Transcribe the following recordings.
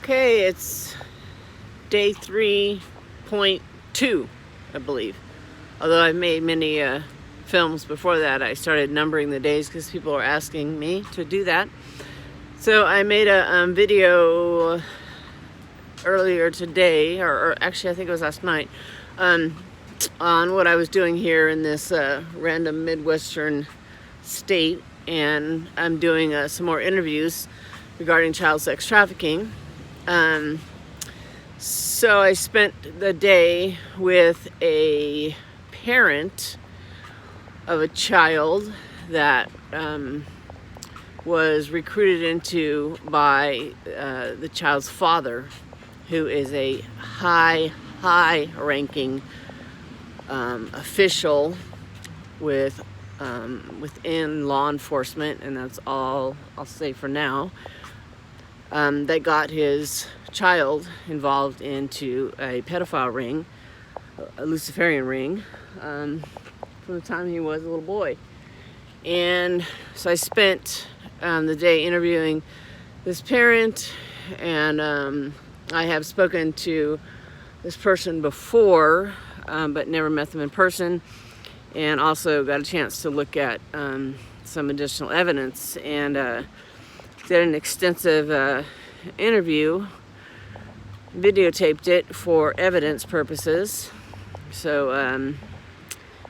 Okay, it's day 3.2, I believe. Although I've made many films before that, I started numbering the days because people were asking me to do that. So I made a video earlier today, or actually I think it was last night, on what I was doing here in this random Midwestern state, and I'm doing some more interviews regarding child sex trafficking. So I spent the day with a parent of a child that was recruited into by the child's father, who is a high-ranking official within law enforcement, and that's all I'll say for now. That got his child involved into a pedophile ring, a Luciferian ring, from the time he was a little boy. And so I spent the day interviewing this parent, and I have spoken to this person before, but never met them in person, and also got a chance to look at some additional evidence, and did an extensive interview, videotaped it for evidence purposes. So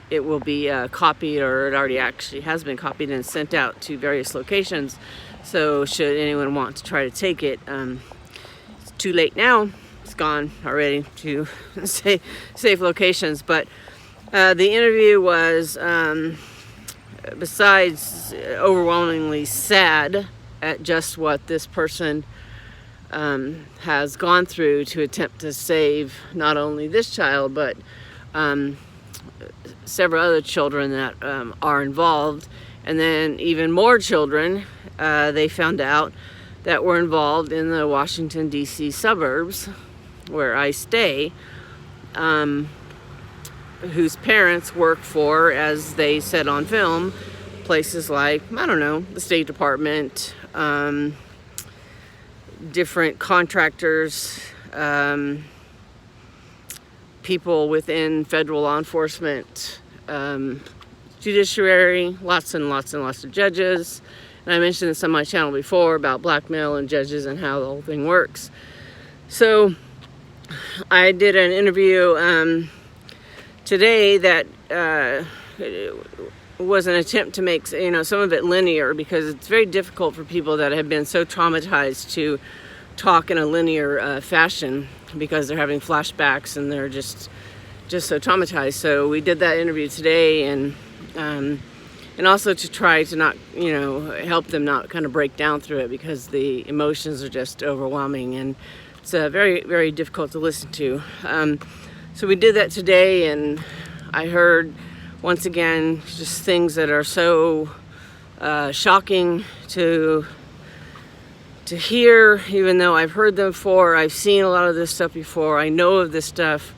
it will be copied, or it already actually has been copied and sent out to various locations. So should anyone want to try to take it, it's too late now. It's gone already to safe locations. But the interview was, besides overwhelmingly sad at just what this person has gone through to attempt to save not only this child, but several other children that are involved, and then even more children they found out that were involved in the Washington, D.C. suburbs where I stay, whose parents work for, as they said on film, places like, I don't know, the State Department, different contractors, people within federal law enforcement, judiciary, lots and lots of judges. And I mentioned this on my channel before about blackmail and judges and how the whole thing works. So I did an interview today that was an attempt to make, some of it linear, because it's very difficult for people that have been so traumatized to talk in a linear fashion, because they're having flashbacks and they're just so traumatized. So we did that interview today, and also to try to not, help them not kind of break down through it, because the emotions are just overwhelming, and it's very, very difficult to listen to. So we did that today, and I heard, once again, just things that are so shocking to hear, even though I've heard them before. I've seen a lot of this stuff before. I know of this stuff,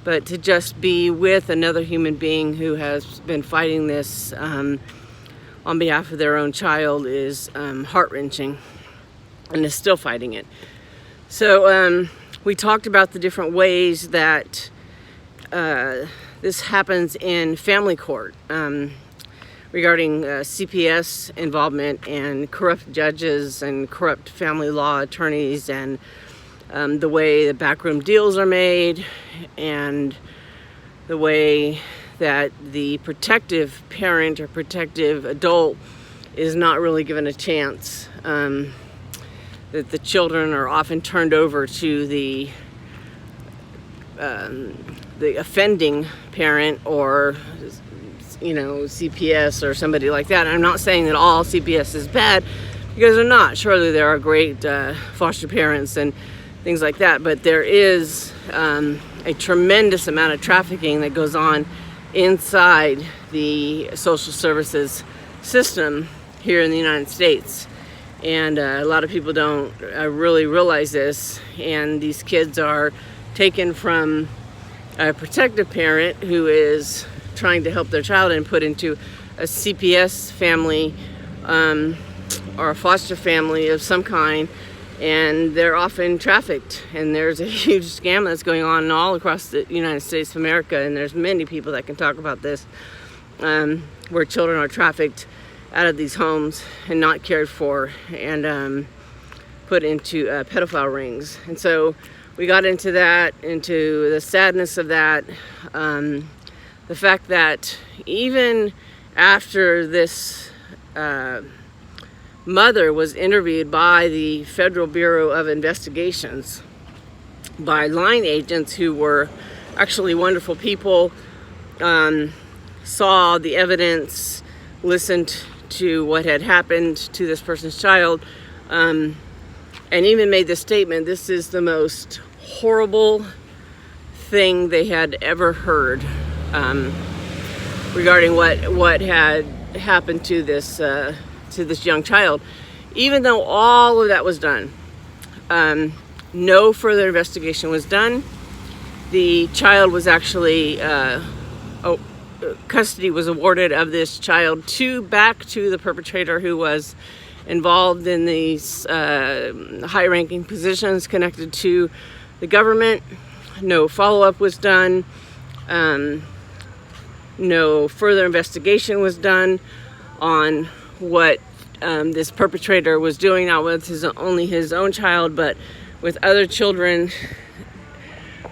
but to just be with another human being who has been fighting this on behalf of their own child is heart-wrenching, and is still fighting it. So we talked about the different ways that this happens in family court, regarding CPS involvement and corrupt judges and corrupt family law attorneys, and the way the backroom deals are made, and the way that the protective parent or protective adult is not really given a chance, that the children are often turned over to the offending parent, or CPS or somebody like that. And I'm not saying that all CPS is bad, because they're not. Surely there are great foster parents and things like that, but there is a tremendous amount of trafficking that goes on inside the social services system here in the United States. And a lot of people don't really realize this, and these kids are taken from a protective parent who is trying to help their child and put into a CPS family, or a foster family of some kind, and they're often trafficked. And there's a huge scam that's going on all across the United States of America, and there's many people that can talk about this, where children are trafficked out of these homes and not cared for, and put into pedophile rings. And so we got into that, into the sadness of that, the fact that even after this mother was interviewed by the Federal Bureau of Investigations, by line agents who were actually wonderful people, saw the evidence, listened to what had happened to this person's child, and even made the statement, this is the most horrible thing they had ever heard, regarding what had happened to this young child. Even though all of that was done, no further investigation was done. The child was actually custody was awarded of this child back to the perpetrator, who was involved in these high-ranking positions connected to the government. No follow-up was done. No further investigation was done on what this perpetrator was doing, not with only his own child, but with other children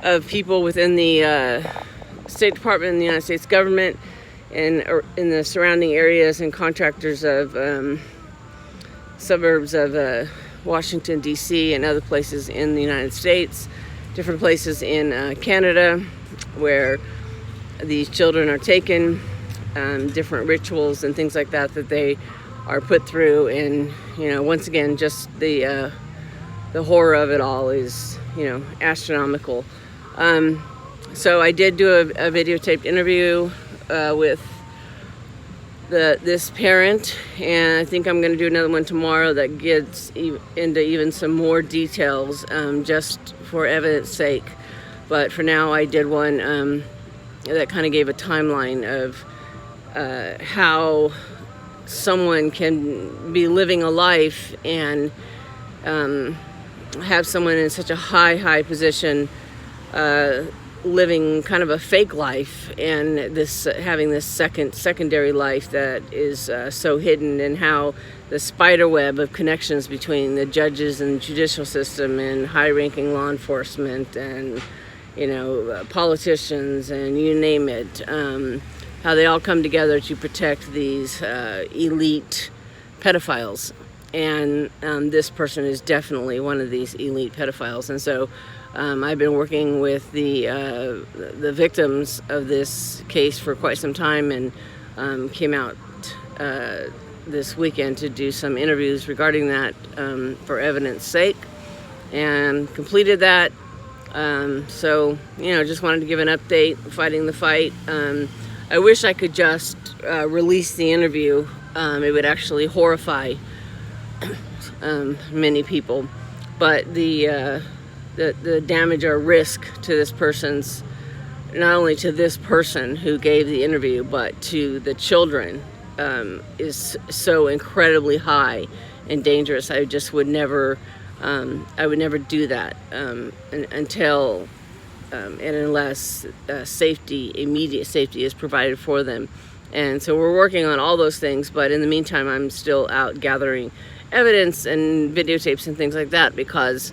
of people within the State Department and the United States government, and in the surrounding areas and contractors of suburbs of Washington, D.C. and other places in the United States, different places in Canada where these children are taken, different rituals and things like that they are put through. And, once again, just the horror of it all is, astronomical. So I did do a videotaped interview with this parent, and I think I'm going to do another one tomorrow that gets into even some more details, just for evidence sake. But for now, I did one that kind of gave a timeline of how someone can be living a life and have someone in such a high position living kind of a fake life, and having this secondary life that is so hidden, and how the spider web of connections between the judges and the judicial system and high-ranking law enforcement and politicians and you name it, how they all come together to protect these elite pedophiles. And this person is definitely one of these elite pedophiles. And so I've been working with the victims of this case for quite some time, and came out this weekend to do some interviews regarding that, for evidence sake, and completed that. So, just wanted to give an update, fighting the fight. I wish I could just release the interview. It would actually horrify many people. But the damage or risk to this person's, not only to this person who gave the interview, but to the children, is so incredibly high and dangerous. I just would never, I would never do that until and unless immediate safety is provided for them. And so we're working on all those things, but in the meantime, I'm still out gathering evidence and videotapes and things like that, because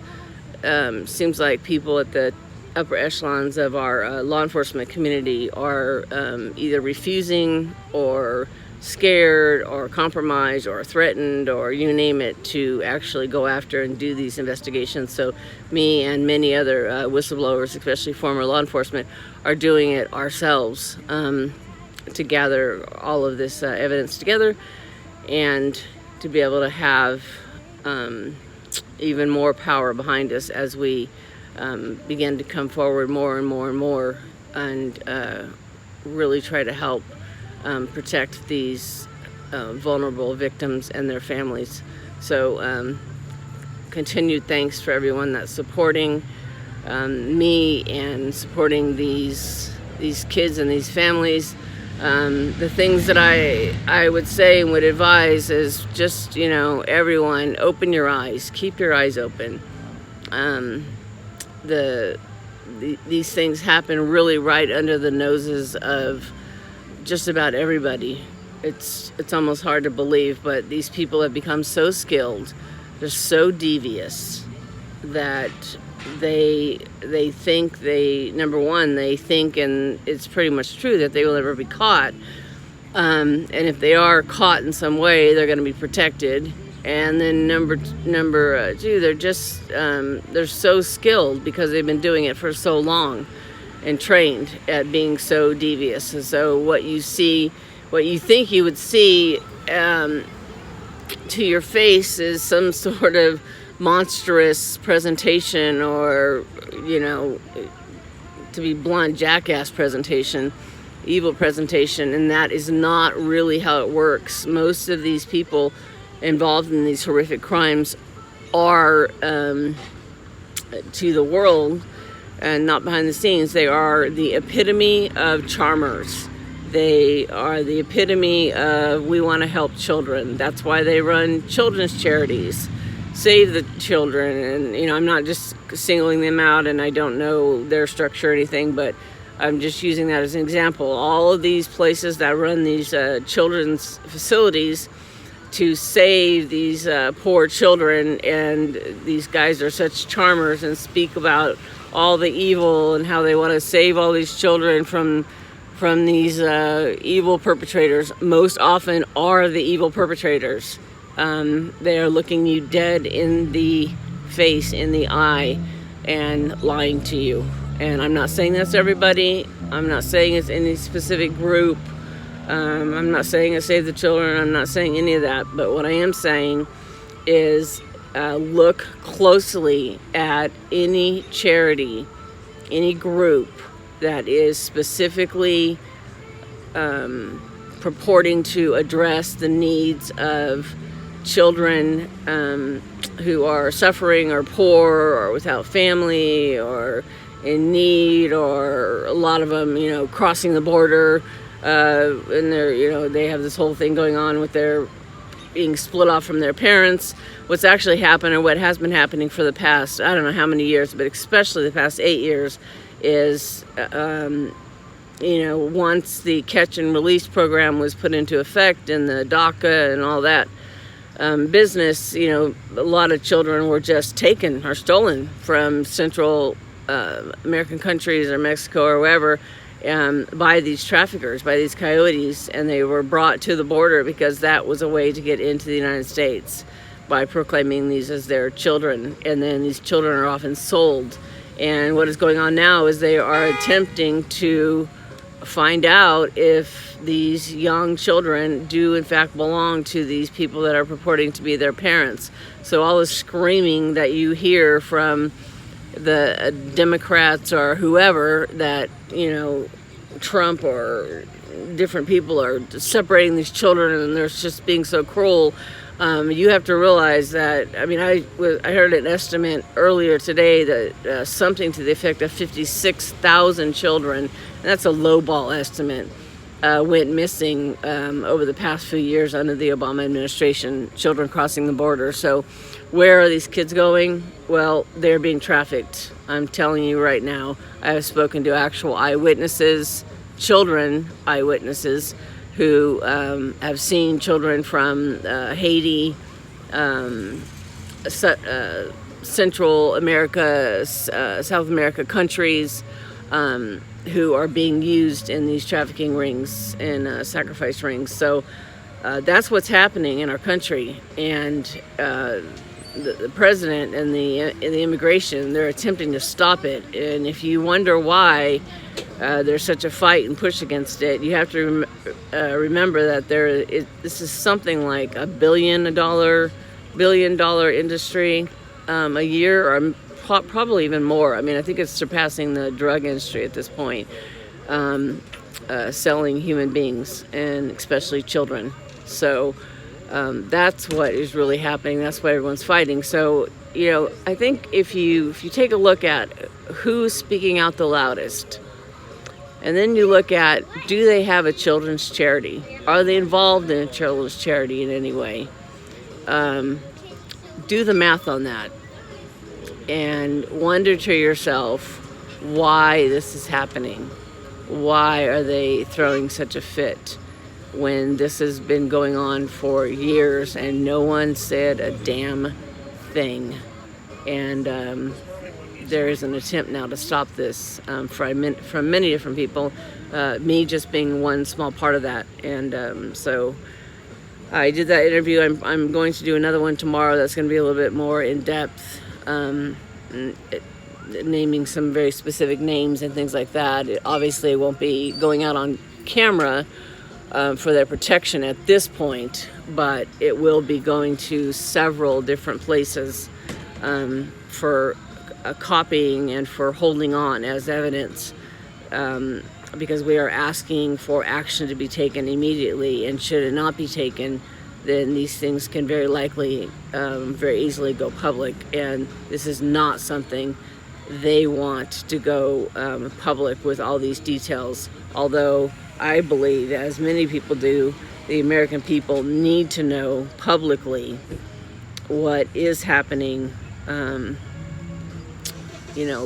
seems like people at the upper echelons of our law enforcement community are either refusing or scared or compromised or threatened, or you name it, to actually go after and do these investigations. So me and many other whistleblowers, especially former law enforcement, are doing it ourselves, to gather all of this evidence together, and to be able to have even more power behind us as we begin to come forward more and more and more, and really try to help protect these vulnerable victims and their families. So continued thanks for everyone that's supporting me and supporting these kids and these families. The things that I would say and would advise is just, everyone, open your eyes, keep your eyes open. These things happen really right under the noses of just about everybody. It's almost hard to believe, but these people have become so skilled, they're so devious that they think number one, they think, and it's pretty much true, that they will never be caught. And if they are caught in some way, they're going to be protected. And then number two, they're just they're so skilled because they've been doing it for so long and trained at being so devious. And so what you think you would see to your face is some sort of monstrous presentation, or, to be blunt, jackass presentation, evil presentation, and that is not really how it works. Most of these people involved in these horrific crimes are, to the world and not behind the scenes, they are the epitome of charmers. They are the epitome of, we want to help children. That's why they run children's charities, save the children. And, I'm not just singling them out, and I don't know their structure or anything, but I'm just using that as an example. All of these places that run these children's facilities to save these poor children, and these guys are such charmers and speak about all the evil and how they want to save all these children from these evil perpetrators. Most often are the evil perpetrators. They are looking you dead in the face, in the eye, and lying to you. And I'm not saying that's everybody. I'm not saying it's any specific group. I'm not saying it's Save the Children. I'm not saying any of that. But what I am saying is look closely at any charity, any group that is specifically purporting to address the needs of children who are suffering or poor or without family or in need, or a lot of them, crossing the border, and they're, they have this whole thing going on with their being split off from their parents. What's actually happened, or what has been happening for the past, I don't know how many years, but especially the past 8 years, is, once the catch and release program was put into effect and the DACA and all that business, a lot of children were just taken or stolen from Central American countries or Mexico or wherever, by these traffickers, by these coyotes, and they were brought to the border because that was a way to get into the United States, by proclaiming these as their children. And then these children are often sold. And what is going on now is they are attempting to find out if these young children do in fact belong to these people that are purporting to be their parents. So all the screaming that you hear from the Democrats or whoever, that, Trump or different people are separating these children and they're just being so cruel. You have to realize that, I heard an estimate earlier today that something to the effect of 56,000 children, and that's a lowball estimate, went missing over the past few years under the Obama administration, children crossing the border. So where are these kids going? Well, they're being trafficked. I'm telling you right now. I have spoken to actual eyewitnesses, children eyewitnesses, who have seen children from Haiti, Central America, South America countries, who are being used in these trafficking rings and sacrifice rings. So that's what's happening in our country. And the president and the immigration, they're attempting to stop it. And if you wonder why there's such a fight and push against it, you have to remember that this is something like $1 billion industry a year, or probably even more. I think it's surpassing the drug industry at this point, selling human beings, and especially children. So that's what is really happening. That's why everyone's fighting. So, I think if you take a look at who's speaking out the loudest, And then you look at, do they have a children's charity? Are they involved in a children's charity in any way? Do the math on that and wonder to yourself why this is happening. Why are they throwing such a fit when this has been going on for years and no one said a damn thing? And there is an attempt now to stop this from many different people, me just being one small part of that. And so I did that interview. I'm going to do another one tomorrow that's going to be a little bit more in depth, naming some very specific names and things like that. It obviously won't be going out on camera for their protection at this point, but it will be going to several different places for copying and for holding on as evidence, because we are asking for action to be taken immediately, and should it not be taken, then these things can very likely, very easily go public, and this is not something they want to go public with all these details. Although I believe, as many people do, the American people need to know publicly what is happening,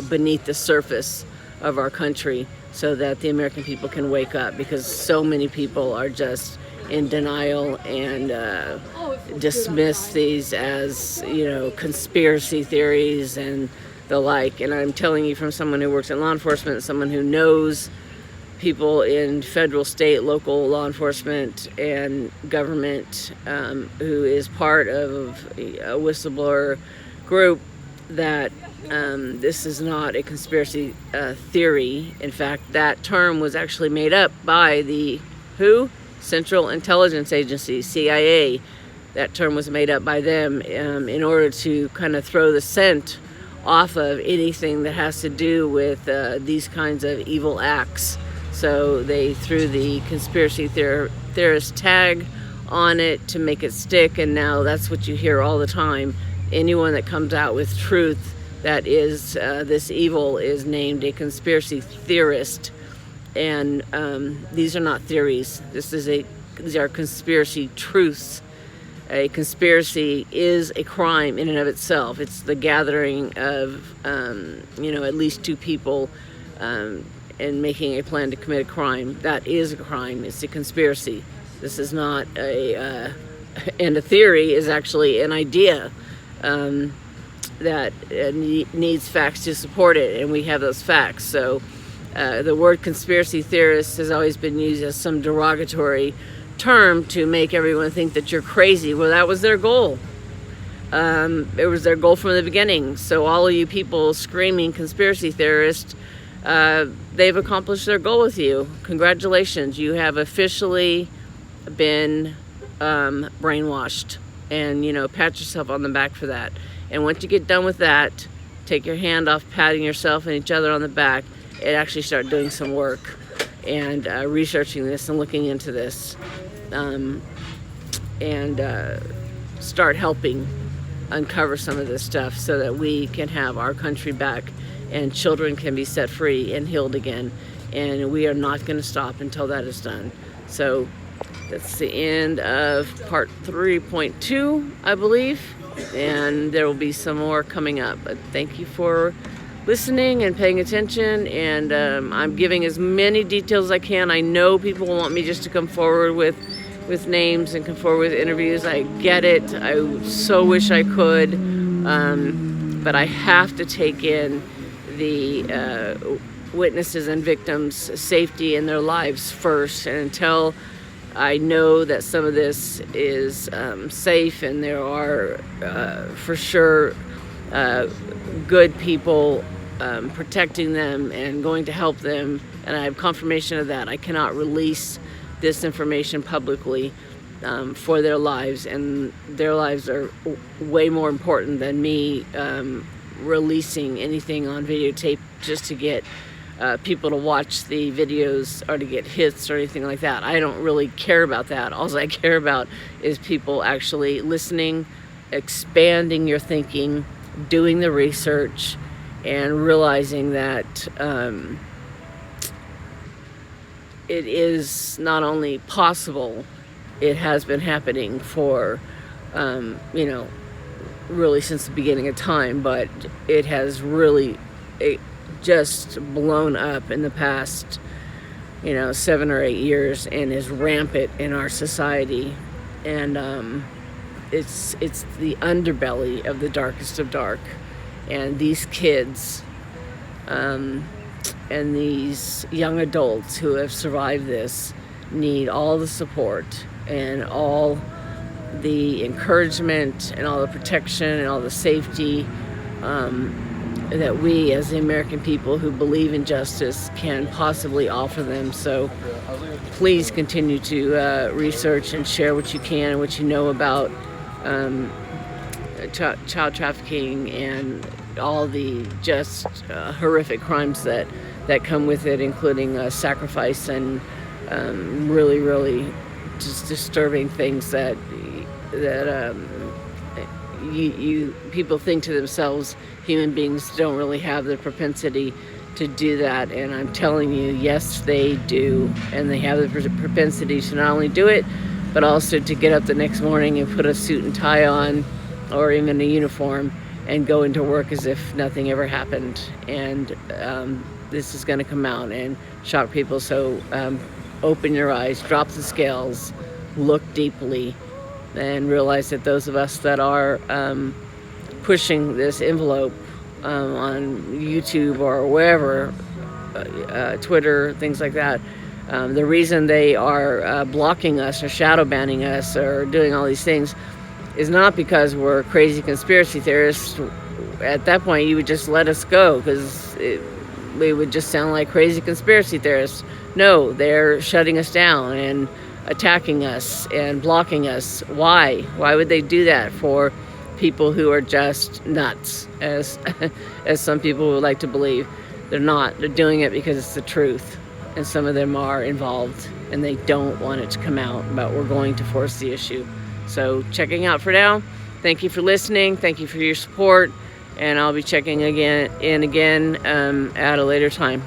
beneath the surface of our country, so that the American people can wake up, because so many people are just in denial and dismiss these as, conspiracy theories and the like. And I'm telling you, from someone who works in law enforcement, someone who knows people in federal, state, local law enforcement and government, who is part of a whistleblower group, that this is not a conspiracy theory. In fact, that term was actually made up by the Central Intelligence Agency, CIA. That term was made up by them in order to kind of throw the scent off of anything that has to do with these kinds of evil acts. So they threw the conspiracy theorist tag on it to make it stick, and now that's what you hear all the time. Anyone that comes out with truth that is this evil is named a conspiracy theorist. And these are not theories. These are conspiracy truths. A conspiracy is a crime in and of itself. It's the gathering of, at least two people and making a plan to commit a crime. That is a crime. It's a conspiracy. This is not and a theory is actually an idea that needs facts to support it, and we have those facts. So the word conspiracy theorist has always been used as some derogatory term to make everyone think that you're crazy. Well, that was their goal. It was their goal from the beginning. So all of you people screaming conspiracy theorist, they've accomplished their goal with you. Congratulations. You have officially been brainwashed, and pat yourself on the back for that. And once you get done with that, take your hand off patting yourself and each other on the back and actually start doing some work and researching this and looking into this, and start helping uncover some of this stuff so that we can have our country back and children can be set free and healed again. And we are not going to stop until that is done. So that's the end of part 3.2, I believe, and there will be some more coming up. But thank you for listening and paying attention, and I'm giving as many details as I can. I know people want me just to come forward with names and come forward with interviews. I get it. I so wish I could, but I have to take in the witnesses and victims' safety and their lives first. And until I know that some of this is safe and there are for sure good people protecting them and going to help them, and I have confirmation of that, I cannot release this information publicly for their lives, and their lives are way more important than me releasing anything on videotape just to get people to watch the videos or to get hits or anything like that. I don't really care about that. All I care about is people actually listening, expanding your thinking, doing the research, and realizing that it is not only possible, it has been happening for, you know, really since the beginning of time, but it has really just blown up in the past, you know, 7 or 8 years, and is rampant in our society. And it's the underbelly of the darkest of dark. And these kids and these young adults who have survived this need all the support and all the encouragement and all the protection and all the safety that we as the American people who believe in justice can possibly offer them. So please continue to research and share what you can and what you know about child trafficking and all the just horrific crimes that come with it, including sacrifice and really, really just disturbing things that people think to themselves, human beings don't really have the propensity to do that. And I'm telling you, yes, they do. And they have the propensity to not only do it, but also to get up the next morning and put a suit and tie on, or even a uniform, and go into work as if nothing ever happened. And this is going to come out and shock people. So open your eyes, drop the scales, look deeply, and realize that those of us that are pushing this envelope on YouTube or wherever, Twitter, things like that, the reason they are blocking us or shadow banning us or doing all these things is not because we're crazy conspiracy theorists. At that point, you would just let us go, because we would just sound like crazy conspiracy theorists. No, they're shutting us down and attacking us and blocking us. Why? Why would they do that for people who are just nuts, as some people would like to believe? They're not. They're doing it because it's the truth, and some of them are involved, and they don't want it to come out, but we're going to force the issue. So checking out for now. Thank you for listening. Thank you for your support, and I'll be checking again at a later time.